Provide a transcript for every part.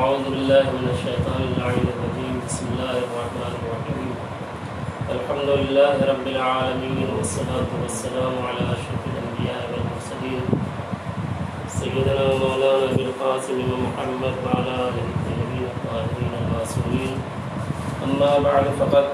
أعوذ بالله من الشيطان اللعين الرجيم. بسم الله الرحمن الرحيم. الحمد لله رب العالمين والصلاة والسلام على أشرف الأنبياء والمرسلين سيدنا ومولانا أبي القاسم محمد وعلى آله الطيبين الطاهرين المعصومين. أما بعد فقد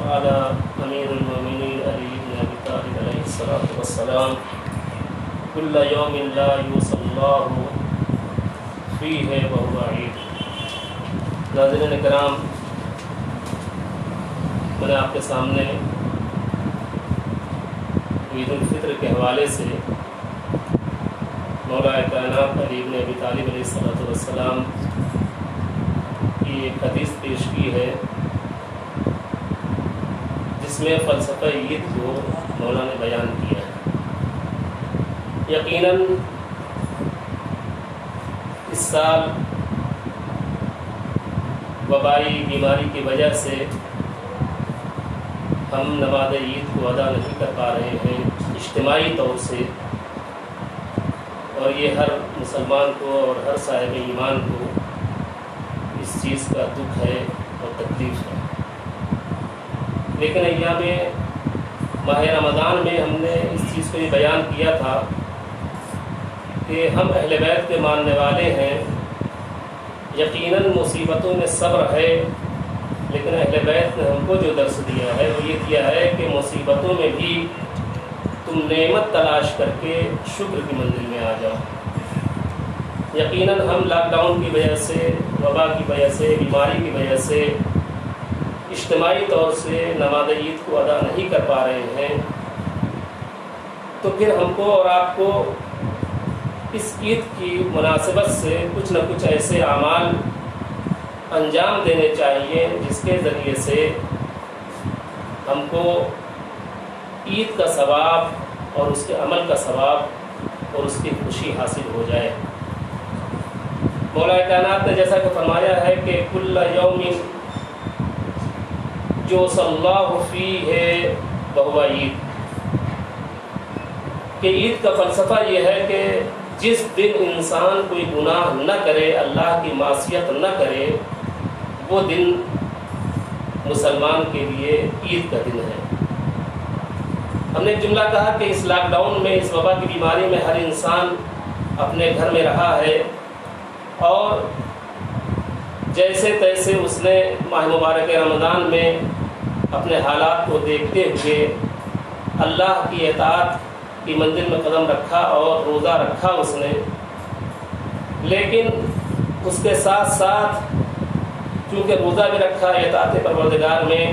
قال أمير المؤمنين علي بن أبي طالب عليه الصلاة والسلام: كل يوم لا يوصى الله فيه وهو عيد. ناظرین کرام، میں نے آپ کے سامنے عید الفطر کے حوالے سے مولا کائنات علی بن ابی طالب علیہ السلام کی ایک حدیث پیش کی ہے، جس میں فلسفہ عید کو مولا نے بیان کیا ہے. یقیناً اس سال وبائی بیماری کی وجہ سے ہم نماز عید کو ادا نہیں کر پا رہے ہیں اجتماعی طور سے، اور یہ ہر مسلمان کو اور ہر صاحب ایمان کو اس چیز کا دکھ ہے اور تکلیف ہے. لیکن ایام ماہ رمضان میں ہم نے اس چیز کو یہ بیان کیا تھا کہ ہم اہل بیت کے ماننے والے ہیں. یقیناً مصیبتوں میں صبر ہے، لیکن اہل بیت نے ہم کو جو درس دیا ہے وہ یہ دیا ہے کہ مصیبتوں میں بھی تم نعمت تلاش کر کے شکر کی منزل میں آ جاؤ. یقیناً ہم لاک ڈاؤن کی وجہ سے، وبا کی وجہ سے، بیماری کی وجہ سے اجتماعی طور سے نماز عید کو ادا نہیں کر پا رہے ہیں. تو پھر ہم کو اور آپ کو اس عید کی مناسبت سے کچھ نہ کچھ ایسے اعمال انجام دینے چاہیے جس کے ذریعے سے ہم کو عید کا ثواب اور اس کے عمل کا ثواب اور اس کی خوشی حاصل ہو جائے. مولا کائنات نے جیسا کہ فرمایا ہے کہ کل یوم جو صلی اللہ فیہ وہو عید، کہ عید کا فلسفہ یہ ہے کہ جس دن انسان کوئی گناہ نہ کرے، اللہ کی معصیت نہ کرے، وہ دن مسلمان کے لیے عید کا دن ہے. ہم نے ایک جملہ کہا کہ اس لاک ڈاؤن میں، اس وبا کی بیماری میں ہر انسان اپنے گھر میں رہا ہے، اور جیسے تیسے اس نے ماہ مبارک رمضان میں اپنے حالات کو دیکھتے ہوئے اللہ کی اطاعت کی منزل میں قدم رکھا اور روزہ رکھا اس نے. لیکن اس کے ساتھ ساتھ چونکہ روزہ بھی رکھا اطاعت پروردگار میں،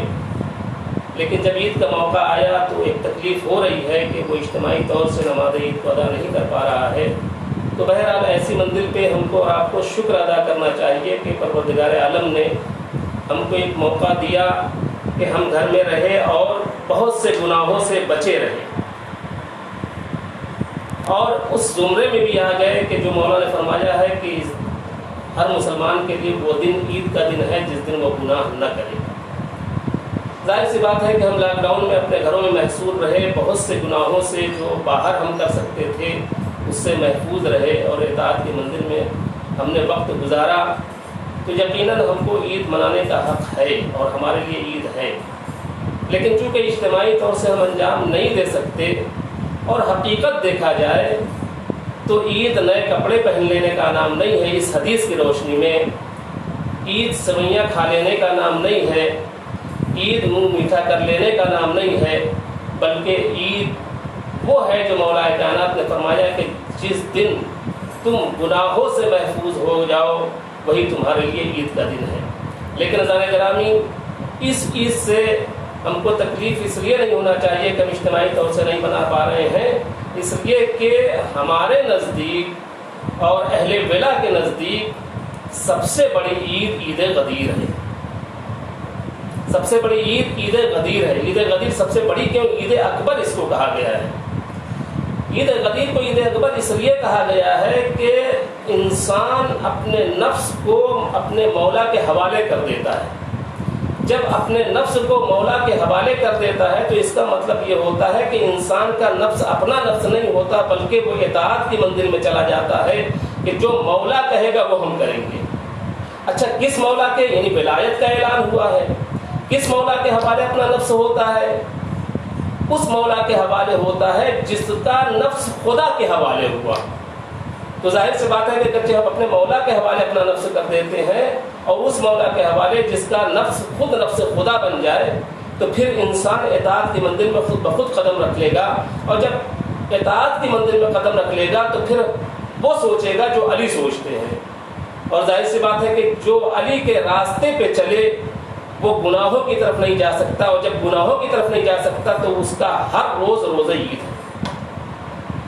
لیکن جب عید کا موقع آیا تو ایک تکلیف ہو رہی ہے کہ وہ اجتماعی طور سے نماز عید کو ادا نہیں کر پا رہا ہے. تو بہرحال ایسی منزل پہ ہم کو اور آپ کو شکر ادا کرنا چاہیے کہ پروردگار عالم نے ہم کو ایک موقع دیا کہ ہم گھر میں رہے اور بہت سے گناہوں سے بچے رہے، اور اس زمرے میں بھی آ گئے کہ جو مولا نے فرمایا ہے کہ ہر مسلمان کے لیے وہ دن عید کا دن ہے جس دن وہ گناہ نہ کرے. ظاہر سی بات ہے کہ ہم لاک ڈاؤن میں اپنے گھروں میں محصور رہے، بہت سے گناہوں سے جو باہر ہم کر سکتے تھے اس سے محفوظ رہے، اور اطاعت کی منزل میں ہم نے وقت گزارا. تو یقیناً ہم کو عید منانے کا حق ہے اور ہمارے لیے عید ہے. لیکن چونکہ اجتماعی طور سے ہم انجام نہیں دے سکتے، اور حقیقت دیکھا جائے تو عید نئے کپڑے پہن لینے کا نام نہیں ہے. اس حدیث کی روشنی میں عید سوئیاں کھا لینے کا نام نہیں ہے، عید منہ میٹھا کر لینے کا نام نہیں ہے، بلکہ عید وہ ہے جو مولا کائنات نے فرمایا کہ جس دن تم گناہوں سے محفوظ ہو جاؤ وہی تمہارے لیے عید کا دن ہے. لیکن عزیزان گرامی، اس عید سے ہم کو تکلیف اس لیے نہیں ہونا چاہیے کہ ہم اجتماعی طور سے نہیں بنا پا رہے ہیں، اس لیے کہ ہمارے نزدیک اور اہل ولا کے نزدیک سب سے بڑی عید عید غدیر ہے. سب سے بڑی عید عید غدیر ہے. عید غدیر سب سے بڑی کیوں؟ عید اکبر اس کو کہا گیا ہے. عید غدیر کو عید اکبر اس لیے کہا گیا ہے کہ انسان اپنے نفس کو اپنے مولا کے حوالے کر دیتا ہے. جب اپنے نفس کو مولا کے حوالے کر دیتا ہے تو اس کا مطلب یہ ہوتا ہے کہ انسان کا نفس اپنا نفس نہیں ہوتا، بلکہ وہ اطاعت کی منزل میں چلا جاتا ہے کہ جو مولا کہے گا وہ ہم کریں گے. اچھا کس مولا کے یعنی ولایت کا اعلان ہوا ہے، کس مولا کے حوالے اپنا نفس ہوتا ہے؟ اس مولا کے حوالے ہوتا ہے جس کا نفس خدا کے حوالے ہوا۔ تو ظاہر سی بات ہے کہ اگرچہ ہم اپنے مولا کے حوالے اپنا نفس کر دیتے ہیں اور اس مولا کے حوالے جس کا نفس خود نفس خدا بن جائے، تو پھر انسان اطاعت کی منزل میں خود بخود قدم رکھ لے گا، اور جب اطاعت کی منزل میں قدم رکھ لے گا تو پھر وہ سوچے گا جو علی سوچتے ہیں، اور ظاہر سی بات ہے کہ جو علی کے راستے پہ چلے وہ گناہوں کی طرف نہیں جا سکتا، اور جب گناہوں کی طرف نہیں جا سکتا تو اس کا ہر روز روزہ عید ہے،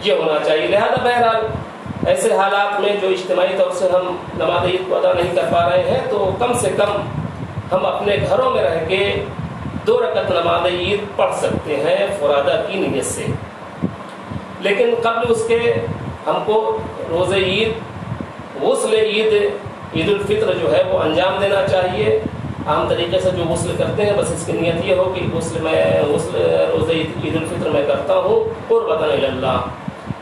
یہ ہونا چاہیے۔ لہذا بہرحال ایسے حالات میں جو اجتماعی طور سے ہم نماز عید کو ادا نہیں کر پا رہے ہیں، تو کم سے کم ہم اپنے گھروں میں رہ کے 2 رکعت نماز عید پڑھ سکتے ہیں فرادہ کی نیت سے، لیکن قبل اس کے ہم کو روزہ عید، غسل عید، عید الفطر جو ہے وہ انجام دینا چاہیے۔ عام طریقے سے جو غسل کرتے ہیں بس اس کی نیت یہ ہو کہ غسل روزہ عید الفطر میں کرتا ہوں قربۃ الی اللہ،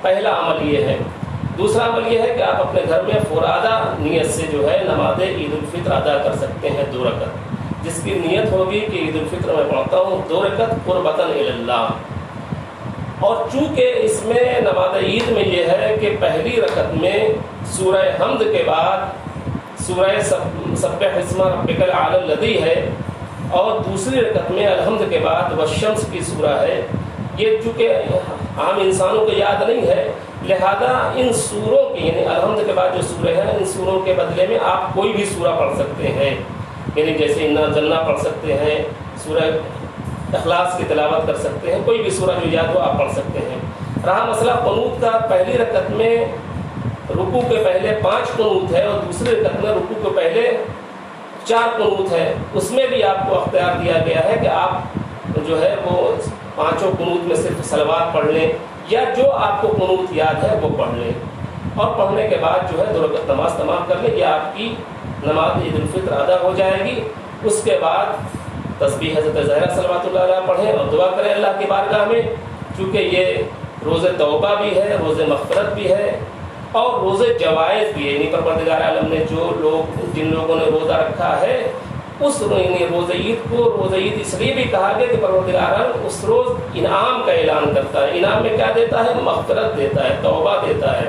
پہلا عمل یہ ہے۔ دوسرا عمل یہ ہے کہ آپ اپنے گھر میں فرادہ نیت سے جو ہے نماز عید الفطر ادا کر سکتے ہیں 2 رکعت، جس کی نیت ہوگی کہ عید الفطر میں پڑھتا ہوں 2 رکعت قربۃ الی اللہ۔ اور چونکہ اس میں نماز عید میں یہ ہے کہ پہلی رکعت میں سورہ حمد کے بعد سورہ سبح اسم ربک الاعلی الذی ہے، اور دوسری رکعت میں الحمد کے بعد والشمس کی سورہ ہے۔ یہ چونکہ عام انسانوں کو یاد نہیں ہے، لہذا ان سوروں کی یعنی الحمد کے بعد جو سورہ ہیں ان سوروں کے بدلے میں آپ کوئی بھی سورہ پڑھ سکتے ہیں، یعنی جیسے انا انزلنا پڑھ سکتے ہیں، سورہ اخلاص کی تلاوت کر سکتے ہیں، کوئی بھی سورہ جو یاد ہو آپ پڑھ سکتے ہیں۔ رہا مسئلہ قنوت کا، پہلی رکعت میں رکوع کے پہلے 5 قنوت ہے اور دوسری رکعت میں رکوع کے پہلے 4 قنوت ہے، اس میں بھی آپ کو اختیار دیا گیا ہے کہ آپ جو ہے وہ 5 قنوت میں صرف صلوات پڑھ لیں، یا جو آپ کو قنوت یاد ہے وہ پڑھ لیں، اور پڑھنے کے بعد جو ہے 2 رکعت نماز تمام کر لیں، یہ آپ کی نماز عید الفطر ادا ہو جائے گی۔ اس کے بعد تسبیح حضرت زہرا صلوات اللہ علیہ پڑھیں اور دعا کریں اللہ کی بارگاہ میں، چونکہ یہ روز توبہ بھی ہے، روز مغفرت بھی ہے، اور روز جوائز بھی ہے، یعنی پروردگار عالم نے جن لوگوں نے روزہ رکھا ہے اس یعنی روز عید کو روز عید اس لیے بھی کہا گیا کہ پروردگار عالم اس روز انعام کا اعلان کرتا ہے۔ انعام میں کیا دیتا ہے؟ مغفرت دیتا ہے، توبہ دیتا ہے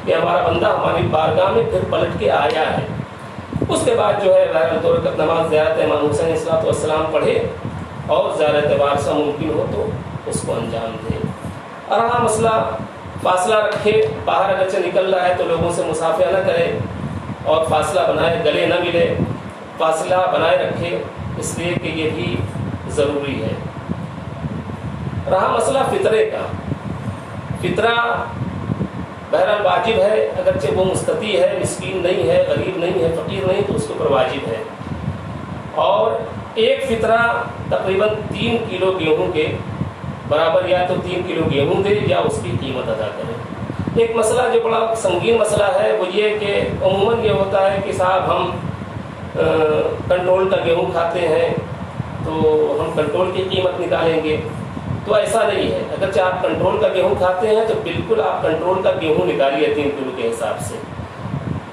کہ ہمارا بندہ ہماری بارگاہ میں پھر پلٹ کے آیا ہے۔ اس کے بعد جو ہے 2 رکعت نماز زیارت امام حسین علیہ السلام پڑھے، اور زیارت وارثہ ممکن ہو تو اس کو انجام دے۔ اور رہا مسئلہ فاصلہ رکھے، باہر اگرچہ نکل رہا ہے تو لوگوں سے مصافحہ نہ کرے، اور فاصلہ بنائے، گلے نہ ملے، فاصلہ بنائے رکھے، اس لیے کہ یہ بھی ضروری ہے۔ رہا مسئلہ فطرے کا، فطرہ بہرحال واجب ہے، اگرچہ وہ مستطیع ہے، مسکین نہیں ہے، غریب نہیں ہے، فقیر نہیں، تو اس کے اوپر واجب ہے۔ اور ایک فطرہ تقریباً 3 کلو گیہوں کے برابر، یا تو 3 کلو گیہوں دے یا اس کی قیمت ادا کرے۔ ایک مسئلہ جو بڑا سنگین مسئلہ ہے وہ یہ کہ عموماً یہ ہوتا ہے کہ صاحب ہم کنٹرول کا گیہوں کھاتے ہیں تو ہم کنٹرول کی قیمت نکالیں گے، تو ایسا نہیں ہے۔ اگرچہ آپ کنٹرول کا گیہوں کھاتے ہیں تو بالکل آپ کنٹرول کا گیہوں نکالیے 3 کلو کے حساب سے،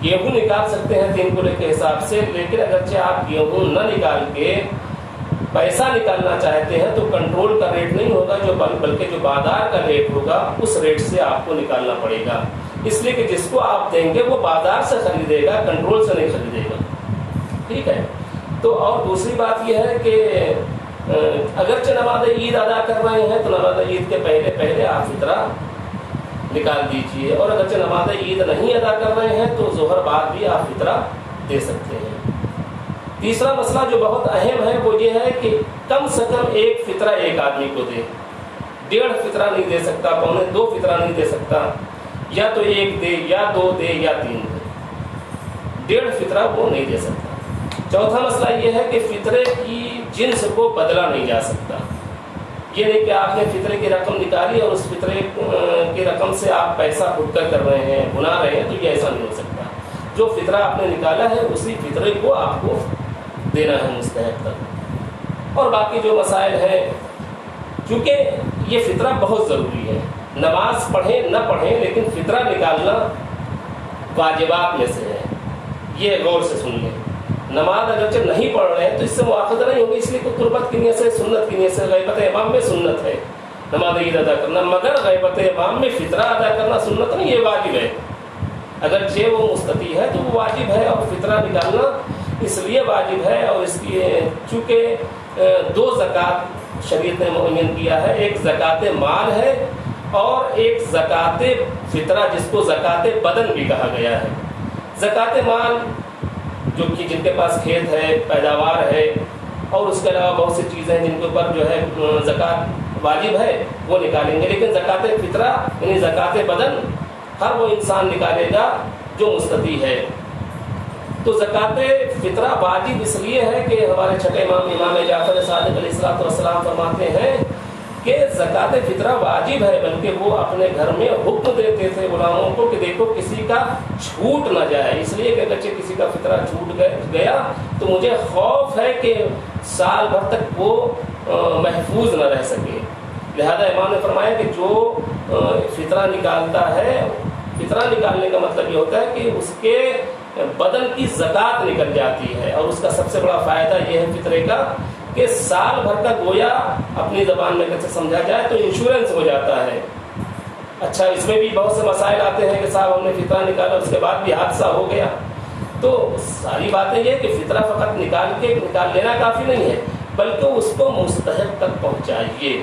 گیہوں نکال سکتے ہیں 3 کلو کے حساب سے، لیکن اگرچہ آپ گیہوں نہ نکال کے پیسہ نکالنا چاہتے ہیں تو کنٹرول کا ریٹ نہیں ہوگا بلکہ جو بازار کا ریٹ ہوگا اس ریٹ سے آپ کو نکالنا پڑے گا، اس لیے کہ جس کو آپ دیں گے وہ بازار سے خریدے گا، کنٹرول سے نہیں خریدے گا، ٹھیک ہے۔ تو اور دوسری بات یہ ہے کہ اگرچہ نماز عید ادا کر رہے ہیں تو نماز عید کے پہلے آپ فطرہ نکال دیجئے، اور اگرچہ نماز عید نہیں ادا کر رہے ہیں تو ظہر بعد بھی آپ فطرہ دے سکتے ہیں۔ تیسرا مسئلہ جو بہت اہم ہے وہ یہ ہے کہ کم سے کم 1 فطرہ ایک آدمی کو دے، 1.5 فطرہ نہیں دے سکتا، 2 فطرہ نہیں دے سکتا، یا تو 1 دے یا 2 دے یا 3 دے، 1.5 فطرہ وہ نہیں دے سکتا۔ چوتھا مسئلہ یہ ہے کہ فطرے کی جنس کو بدلا نہیں جا سکتا، یہ نہیں کہ آپ نے فطرے کی رقم نکالی اور اس فطرے کی رقم سے آپ پیسہ خود کر رہے ہیں، بنا رہے ہیں، تو یہ ایسا نہیں ہو سکتا۔ جو فطرہ آپ نے نکالا ہے اسی فطرے کو آپ کو دینا ہے مستحق تک۔ اور باقی جو مسائل ہیں، چونکہ یہ فطرہ بہت ضروری ہے، نماز پڑھیں نہ پڑھیں لیکن فطرہ نکالنا واجبات میں سے ہے، یہ غور سے سن لیں. نماز اگرچہ نہیں پڑھ رہے ہیں تو اس سے مواخذہ نہیں ہوگی، اس لیے کوئی قربت کی نیت سے، سنت کی نیت سے غیبت امام میں سنت ہے نماز عید ادا کرنا، مگر غیبت امام میں فطرہ ادا کرنا سنت نہیں، یہ واجب ہے. اگرچہ وہ مستطیع ہے تو وہ واجب ہے، اور فطرہ نکالنا اس لیے واجب ہے. اور اس کی چونکہ 2 زکوٰۃ شریعت نے معین کیا ہے، ایک زکوٰۃ مال ہے اور ایک زکوٰۃ فطرہ جس کو زکوٰۃ بدن بھی کہا گیا ہے. زکوٰۃ مال جو کہ جن کے پاس کھیت ہے، پیداوار ہے، اور اس کے علاوہ بہت سی چیزیں جن کے اوپر جو ہے زکوٰۃ واجب ہے وہ نکالیں گے. لیکن زکوٰۃ فطرہ یعنی زکوٰۃ بدن ہر وہ انسان نکالے گا جو مستطیع ہے. تو زکوٰۃ فطرہ واجب اس لیے ہے کہ ہمارے چھٹے امام جعفر صادق علیہ السلام فرماتے ہیں کہ زکوٰۃ فطرہ واجب ہے، بلکہ وہ اپنے گھر میں حکم دیتے تھے غلاموں کو کہ دیکھو کسی کا چھوٹ نہ جائے، اس لیے کہ اگرچہ کسی کا فطرہ چھوٹ گیا تو مجھے خوف ہے کہ سال بھر تک وہ محفوظ نہ رہ سکے. لہذا امام نے فرمایا کہ جو فطرہ نکالتا ہے، فطرہ نکالنے کا مطلب یہ ہوتا ہے کہ اس کے بدن کی زکوٰۃ نکل جاتی ہے. اور اس کا سب سے بڑا فائدہ یہ ہے فطرے کا کہ سال بھر کا گویا اپنی زبان میں کیسے سمجھا جائے تو انشورنس ہو جاتا ہے. اچھا اس میں بھی بہت سے مسائل آتے ہیں کہ صاحب ہم نے فطرہ نکالا اس کے بعد بھی حادثہ ہو گیا. تو ساری باتیں یہ کہ فطرہ فقط نکال لینا کافی نہیں ہے، بلکہ اس کو مستحق تک پہنچائیے.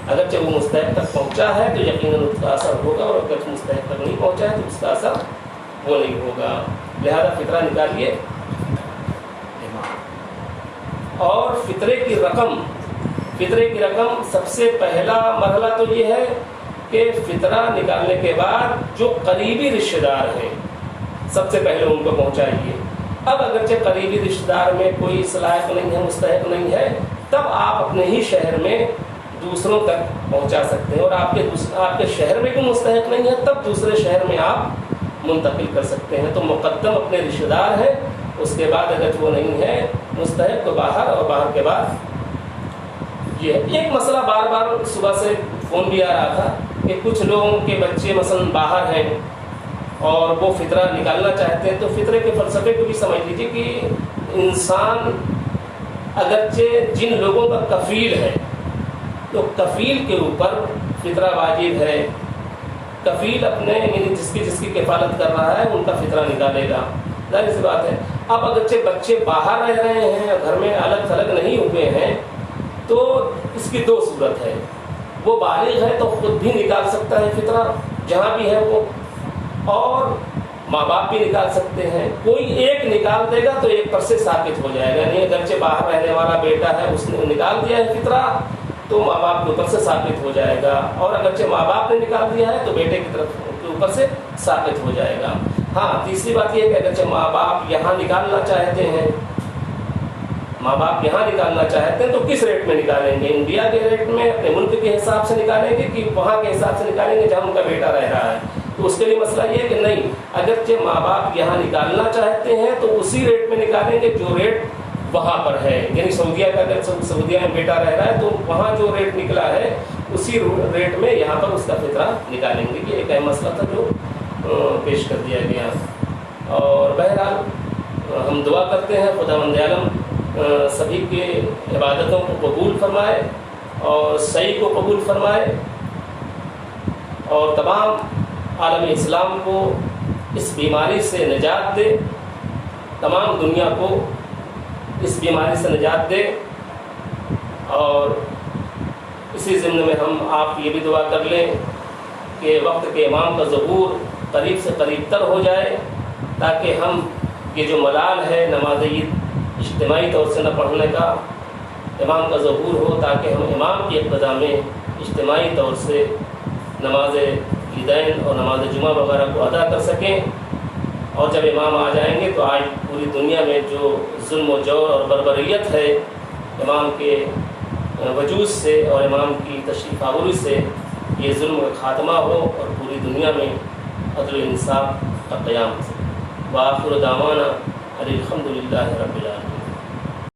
اگرچہ وہ مستحق تک پہنچا ہے تو یقیناً اس کا اثر ہوگا، اور اگر مستحق تک نہیں پہنچا ہے تو اس کا اثر وہ نہیں ہوگا. لہذا فطرہ نکالیے. اور فطرے کی رقم سب سے پہلا مرحلہ تو یہ ہے کہ فطرہ نکالنے کے بعد جو قریبی رشتہ دار ہیں سب سے پہلے ان کو پہنچائیے. اب اگرچہ قریبی رشتہ دار میں کوئی صلاحیت نہیں ہے، مستحق نہیں ہے، تب آپ اپنے ہی شہر میں دوسروں تک پہنچا سکتے ہیں. اور آپ کے شہر میں کوئی مستحق نہیں ہے تب دوسرے شہر میں آپ منتقل کر سکتے ہیں. تو مقدم اپنے رشتہ دار ہیں، اس کے بعد اگر وہ نہیں ہے مستحق تو باہر، اور باہر کے بعد یہ ایک مسئلہ بار بار صبح سے فون بھی آ رہا تھا کہ کچھ لوگوں کے بچے مثلا باہر ہیں اور وہ فطرہ نکالنا چاہتے ہیں. تو فطرے کے فلسفے کو بھی سمجھ لیجیے کہ انسان اگرچہ جن لوگوں کا کفیل ہے تو کفیل کے اوپر فطرہ واجب ہے. کفیل اپنے یعنی جس کی کفالت کر رہا ہے ان کا فطرہ نکالے گا، ظاہر سی بات ہے. اب اگرچہ بچے باہر رہ رہے ہیں، گھر میں الگ تھلگ نہیں ہوئے ہیں، تو اس کی 2 صورت ہے. وہ بالغ ہے تو خود بھی نکال سکتا ہے فطرہ جہاں بھی ہے وہ، اور ماں باپ بھی نکال سکتے ہیں. کوئی ایک نکال دے گا تو ایک پر سے ثابت ہو جائے گا. یعنی اگرچہ باہر رہنے والا بیٹا ہے اس نے نکال دیا ہے فطرہ تو ماں باپ کے اوپر سے ثابت ہو جائے گا، اور اگرچہ ماں باپ نے نکال دیا ہے تو بیٹے کی طرف کے اوپر سے ثابت ہو جائے گا. ہاں تیسری بات یہ ہے کہ اگرچہ ماں باپ یہاں نکالنا چاہتے ہیں، ماں باپ یہاں نکالنا چاہتے ہیں تو کس ریٹ میں نکالیں گے؟ انڈیا کے ریٹ میں اپنے ملک کے حساب سے نکالیں گے کہ وہاں کے حساب سے نکالیں گے جہاں ان کا بیٹا رہ رہا ہے؟ تو اس کے لیے مسئلہ یہ ہے کہ نہیں، اگرچہ ماں باپ یہاں نکالنا چاہتے ہیں تو اسی ریٹ میں نکالیں گے جو ریٹ وہاں پر ہے. یعنی سعودیہ کا اگر سعودیہ میں بیٹا رہ رہا ہے تو وہاں جو ریٹ نکلا ہے اسی ریٹ میں یہاں پر اس کا فطرہ نکالیں گے. یہ ایک اہم مسئلہ تھا جو پیش کر دیا گیا. اور بہرحال ہم دعا کرتے ہیں خداوند عالم سبھی کے عبادتوں کو قبول فرمائے اور صحیح کو قبول فرمائے، اور تمام عالم اسلام کو اس بیماری سے نجات دے، تمام دنیا کو اس بیماری سے نجات دے. اور اسی ضمن میں ہم آپ یہ بھی دعا کر لیں کہ وقت کے امام کا ظہور قریب سے قریب تر ہو جائے، تاکہ ہم یہ جو ملال ہے نماز عید اجتماعی طور سے نہ پڑھنے کا، امام کا ظہور ہو تاکہ ہم امام کی اقتداء میں اجتماعی طور سے نماز عیدین اور نماز جمعہ وغیرہ کو ادا کر سکیں. اور جب امام آ جائیں گے تو آج پوری دنیا میں جو ظلم و جور اور بربریت ہے امام کے وجود سے اور امام کی تشریف آوری سے، یہ ظلم کا خاتمہ ہو اور پوری دنیا میں عدل و انصاف کا قیام ہو. وآخر دعوانا الحمد للہ رب العالمین.